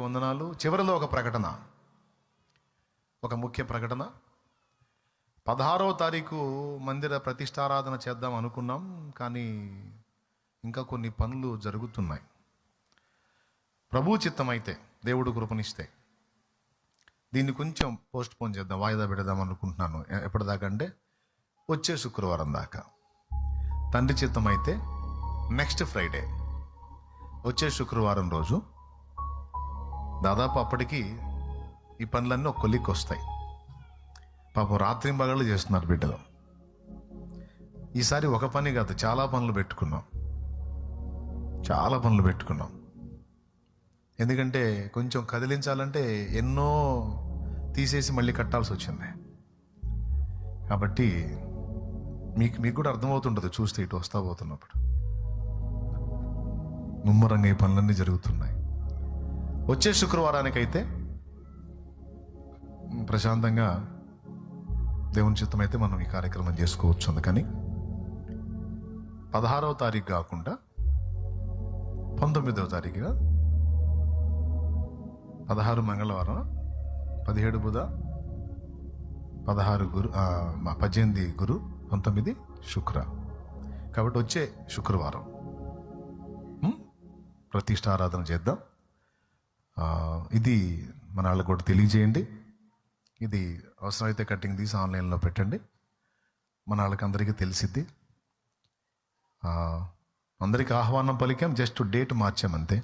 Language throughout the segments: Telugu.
వందనాలు. చివరిలో ఒక ప్రకటన, ఒక ముఖ్య ప్రకటన. 16వ తారీఖు మందిర ప్రతిష్టారాధన చేద్దాం అనుకున్నాం, కానీ ఇంకా కొన్ని పనులు జరుగుతున్నాయి. ప్రభు చిత్తమైతే, దేవుడు కృపనిస్తే దీన్ని కొంచెం పోస్ట్ పోన్ చేద్దాం, వాయిదా పెడదాం అనుకుంటున్నాను. ఎప్పటిదాకా అంటే వచ్చే శుక్రవారం దాకా. తండ్రి చిత్తమైతే నెక్స్ట్ ఫ్రైడే, వచ్చే శుక్రవారం రోజు దాదాపు అప్పటికి ఈ పనులన్నీ ఒక కొలిక్కి వస్తాయి. పాపం రాత్రింబగళ్ళు చేస్తున్నారు బిడ్డలు. ఈసారి ఒక పని కాదు, చాలా పనులు పెట్టుకున్నాం. ఎందుకంటే కొంచెం కదిలించాలంటే ఎన్నో తీసేసి మళ్ళీ కట్టాల్సి వచ్చింది. కాబట్టి మీకు కూడా అర్థమవుతుంటుంది చూస్తే, ఇటు వస్తా పోతున్నప్పుడు ముమ్మరంగా ఈ పనులన్నీ జరుగుతున్నాయి. వచ్చే శుక్రవారానికైతే ప్రశాంతంగా దేవుని చిత్తం అయితే మనం ఈ కార్యక్రమం చేసుకోవచ్చు. అందుకని 16వ తారీఖు కాకుండా 19వ తారీఖుగా, 16 మంగళవారం, 17 బుధ, 16 గురు, 18 గురు, 19 శుక్ర. కాబట్టి వచ్చే శుక్రవారం ప్రతిష్టారాధన చేద్దాం. ఇది మన వాళ్ళకి కూడా తెలియజేయండి. ఇది అవసరమైతే కటింగ్ తీసి ఆన్లైన్లో పెట్టండి, మన వాళ్ళకి అందరికీ తెలిసిద్ది. అందరికీ ఆహ్వానం పలికాం, జస్ట్ డేట్ మార్చామంతే.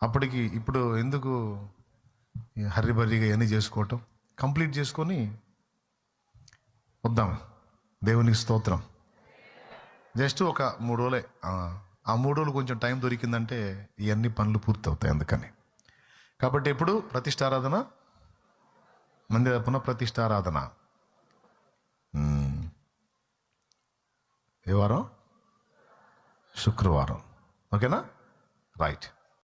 అప్పటికి ఇప్పుడు ఎందుకు హర్రిబర్రిగా ఇవన్నీ చేసుకోవటం, కంప్లీట్ చేసుకొని వద్దాం. దేవునికి స్తోత్రం. జస్ట్ ఒక 3 రోజులే, ఆ 3 రోజులు కొంచెం టైం దొరికిందంటే ఇవన్నీ పనులు పూర్తి అవుతాయి. అందుకని కాబట్టి ఎప్పుడు ప్రతిష్టారాధన, మందిర పునఃప్రతిష్టారాధన ఏ వారం? శుక్రవారం. ఓకేనా? రైట్.